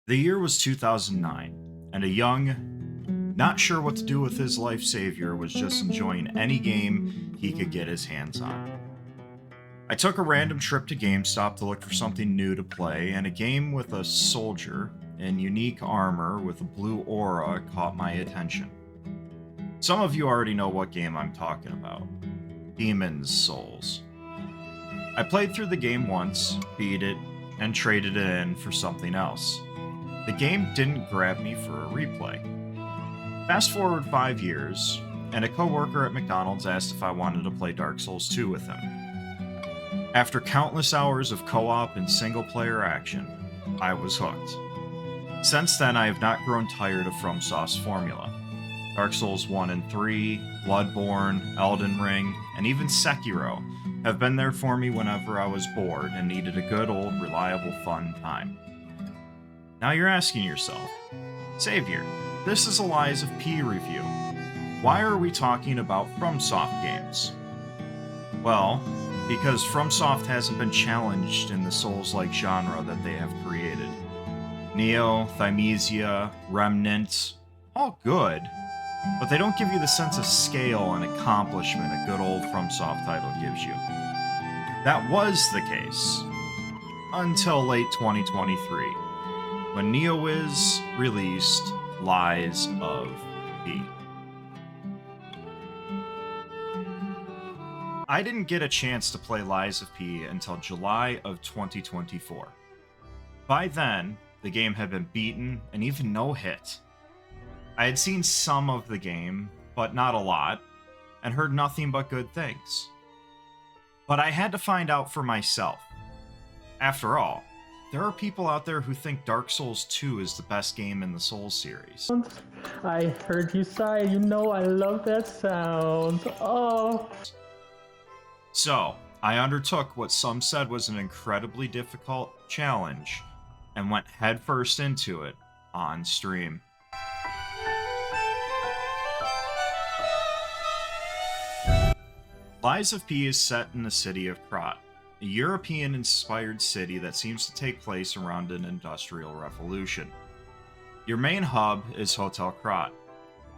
The year was 2009, and a young, not sure what to do with his life savior was just enjoying any game he could get his hands on. I took a random trip to GameStop to look for something new to play, and a game with a soldier in unique armor with a blue aura caught my attention. Some of you already know what game I'm talking about: Demon's Souls. I played through the game once, beat it, and traded it in for something else. The game didn't grab me for a replay. Fast forward 5 years, and a coworker at McDonald's asked if I wanted to play Dark Souls 2 with him. After countless hours of co-op and single-player action, I was hooked. Since then, I have not grown tired of FromSoft's formula. Dark Souls 1 and 3, Bloodborne, Elden Ring, and even Sekiro have been there for me whenever I was bored and needed a good old reliable fun time. Now you're asking yourself, Savior, this is a Lies of P review. Why are we talking about FromSoft games? Well, because FromSoft hasn't been challenged in the Souls-like genre that they have created. Neo, Thymesia, Remnant, all good, but they don't give you the sense of scale and accomplishment a good old FromSoft title gives you. That was the case until late 2023, when NeoWiz released Lies of P. I didn't get a chance to play Lies of P until July of 2024. By then, the game had been beaten and even no hit. I had seen some of the game, but not a lot, and heard nothing but good things. But I had to find out for myself. After all, there are people out there who think Dark Souls 2 is the best game in the Souls series. I heard you sigh. You know I love that sound. Oh. So, I undertook what some said was an incredibly difficult challenge and went headfirst into it on stream. Lies of P is set in the city of Krat, a European-inspired city that seems to take place around an industrial revolution. Your main hub is Hotel Krat,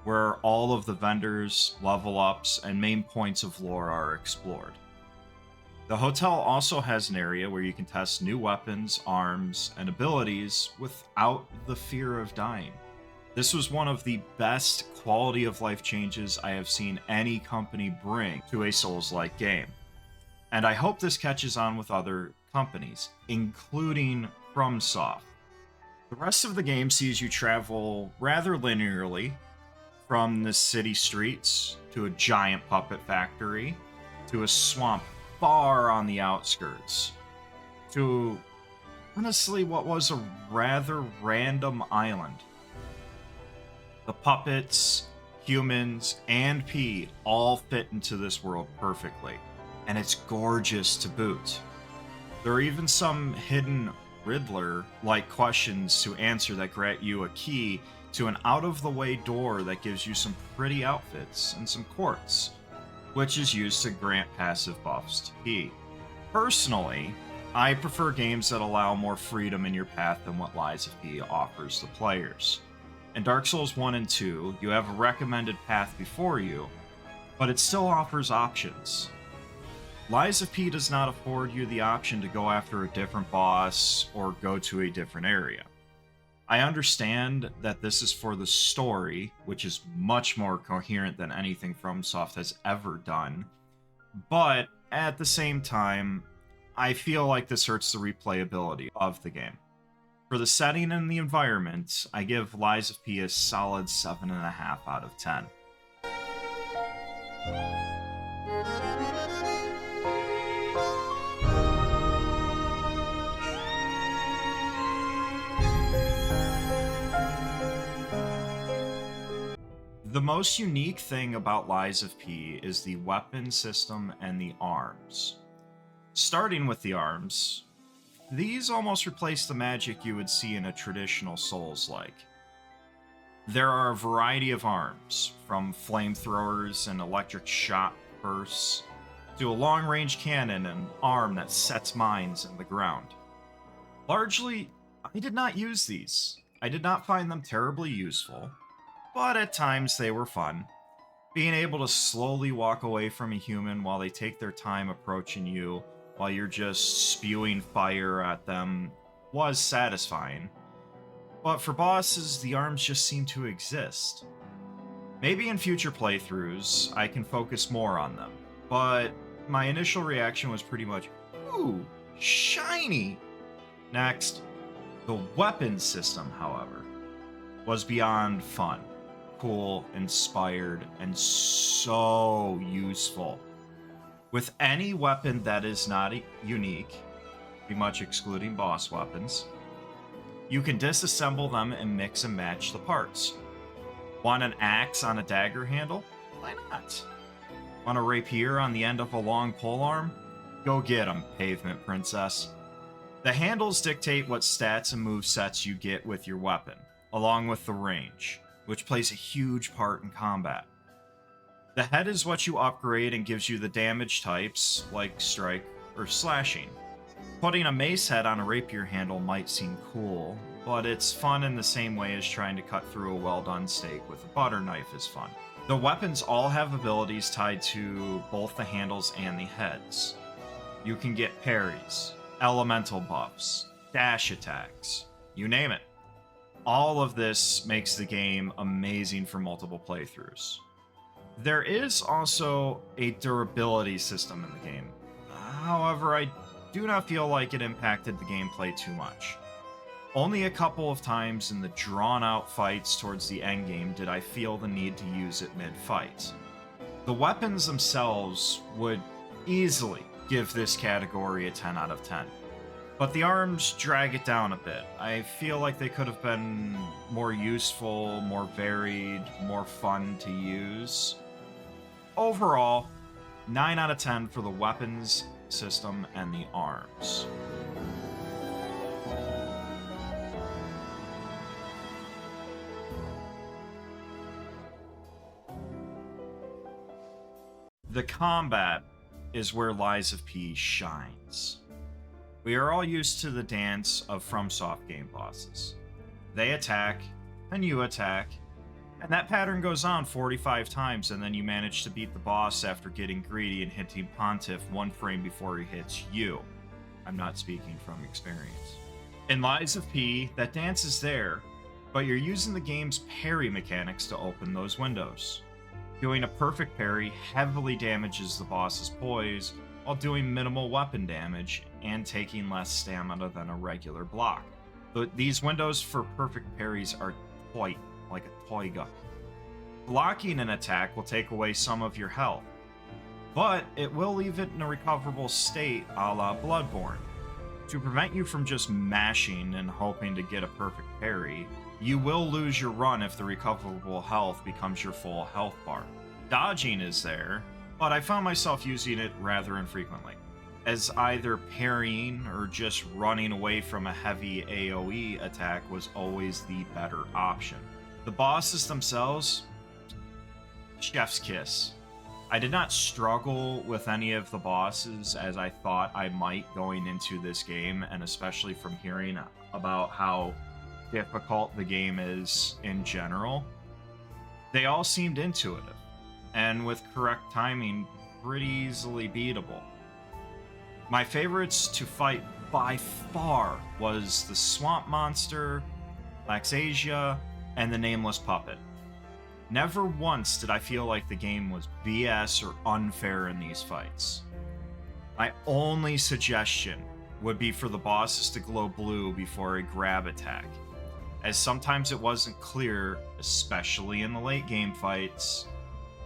where all of the vendors, level ups, and main points of lore are explored. The hotel also has an area where you can test new weapons, arms, and abilities without the fear of dying. This was one of the best quality of life changes I have seen any company bring to a Souls-like game. And I hope this catches on with other companies, including FromSoft. The rest of the game sees you travel rather linearly from the city streets to a giant puppet factory to a swamp far on the outskirts to honestly what was a rather random island. The puppets, humans, and P all fit into this world perfectly, and it's gorgeous to boot. There are even some hidden Riddler-like questions to answer that grant you a key to an out-of-the-way door that gives you some pretty outfits and some quartz, which is used to grant passive buffs to P. Personally, I prefer games that allow more freedom in your path than what Lies of P offers the players. In Dark Souls 1 and 2, you have a recommended path before you, but it still offers options. Lies of P does not afford you the option to go after a different boss or go to a different area. I understand that this is for the story, which is much more coherent than anything FromSoft has ever done, but at the same time, I feel like this hurts the replayability of the game. For the setting and the environment, I give Lies of P a solid 7.5 out of 10. The most unique thing about Lies of P is the weapon system and the arms. Starting with the arms, these almost replace the magic you would see in a traditional Souls-like. There are a variety of arms, from flamethrowers and electric shot bursts, to a long-range cannon and arm that sets mines in the ground. Largely, I did not use these. I did not find them terribly useful, but at times they were fun. Being able to slowly walk away from a human while they take their time approaching you while you're just spewing fire at them was satisfying. But for bosses, the arms just seem to exist. Maybe in future playthroughs, I can focus more on them, but my initial reaction was pretty much, ooh, shiny! Next, the weapon system, however, was beyond fun, cool, inspired, and so useful. With any weapon that is not unique, pretty much excluding boss weapons, you can disassemble them and mix and match the parts. Want an axe on a dagger handle? Why not? Want a rapier on the end of a long polearm? Go get 'em, Pavement Princess. The handles dictate what stats and movesets you get with your weapon, along with the range, which plays a huge part in combat. The head is what you upgrade and gives you the damage types, like strike or slashing. Putting a mace head on a rapier handle might seem cool, but it's fun in the same way as trying to cut through a well-done steak with a butter knife is fun. The weapons all have abilities tied to both the handles and the heads. You can get parries, elemental buffs, dash attacks, you name it. All of this makes the game amazing for multiple playthroughs. There is also a durability system in the game. However, I do not feel like it impacted the gameplay too much. Only a couple of times in the drawn-out fights towards the endgame did I feel the need to use it mid-fight. The weapons themselves would easily give this category a 10 out of 10. But the arms drag it down a bit. I feel like they could have been more useful, more varied, more fun to use. Overall, 9 out of 10 for the weapons system and the arms. The combat is where Lies of P shines. We are all used to the dance of FromSoft game bosses. They attack, and you attack, and that pattern goes on 45 times, and then you manage to beat the boss after getting greedy and hitting Pontiff one frame before he hits you. I'm not speaking from experience. In Lies of P, that dance is there, but you're using the game's parry mechanics to open those windows. Doing a perfect parry heavily damages the boss's poise, while doing minimal weapon damage and taking less stamina than a regular block. These windows for perfect parries are tight, like a toy gun. Blocking an attack will take away some of your health, but it will leave it in a recoverable state a la Bloodborne. To prevent you from just mashing and hoping to get a perfect parry, you will lose your run if the recoverable health becomes your full health bar. Dodging is there, but I found myself using it rather infrequently, as either parrying or just running away from a heavy AoE attack was always the better option. The bosses themselves, chef's kiss. I did not struggle with any of the bosses as I thought I might going into this game, and especially from hearing about how difficult the game is in general. They all seemed intuitive, and with correct timing, pretty easily beatable. My favorites to fight by far was the Swamp Monster, Laxasia, and the Nameless Puppet. Never once did I feel like the game was BS or unfair in these fights. My only suggestion would be for the bosses to glow blue before a grab attack, as sometimes it wasn't clear, especially in the late game fights,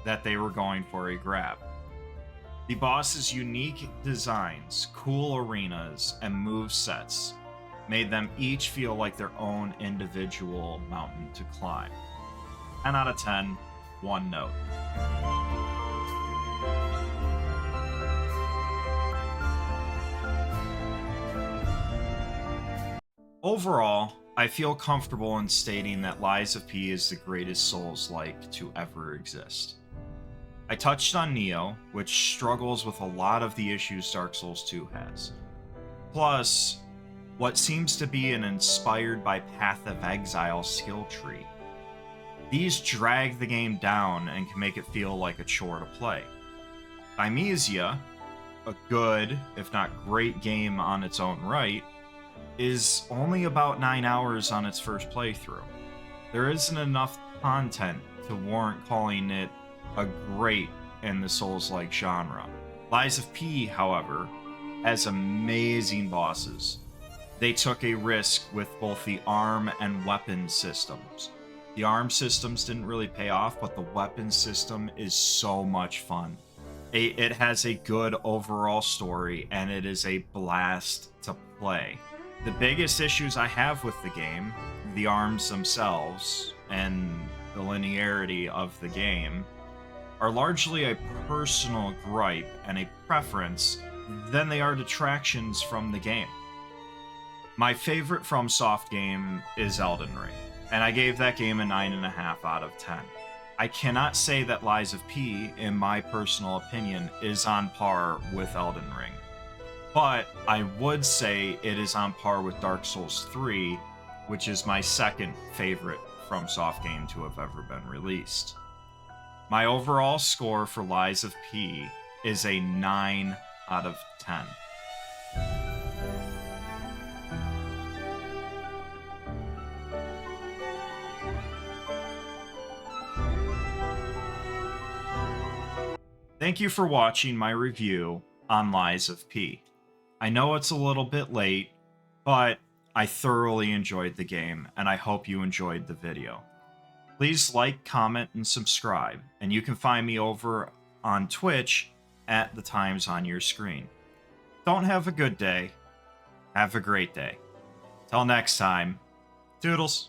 that they were going for a grab. The boss's unique designs, cool arenas, and move sets made them each feel like their own individual mountain to climb. 10 out of 10, one note. Overall, I feel comfortable in stating that Lies of P is the greatest Souls-like to ever exist. I touched on Nioh, which struggles with a lot of the issues Dark Souls 2 has. Plus, what seems to be an inspired by Path of Exile skill tree. These drag the game down and can make it feel like a chore to play. Thymesia, a good, if not great game on its own right, is only about 9 hours on its first playthrough. There isn't enough content to warrant calling it a great in the Souls-like genre. Lies of P, however, has amazing bosses. They took a risk with both the arm and weapon systems. The arm systems didn't really pay off, but the weapon system is so much fun. It has a good overall story, and it is a blast to play. The biggest issues I have with the game, the arms themselves, and the linearity of the game, are largely a personal gripe and a preference than they are detractions from the game. My favorite FromSoft game is Elden Ring, and I gave that game a 9.5 out of 10. I cannot say that Lies of P, in my personal opinion, is on par with Elden Ring. But I would say it is on par with Dark Souls 3, which is my second favorite FromSoft game to have ever been released. My overall score for Lies of P is a 9 out of 10. Thank you for watching my review on Lies of P. I know it's a little bit late, but I thoroughly enjoyed the game, and I hope you enjoyed the video. Please like, comment, and subscribe, and you can find me over on Twitch at the times on your screen. Don't have a good day. Have a great day. Till next time, toodles.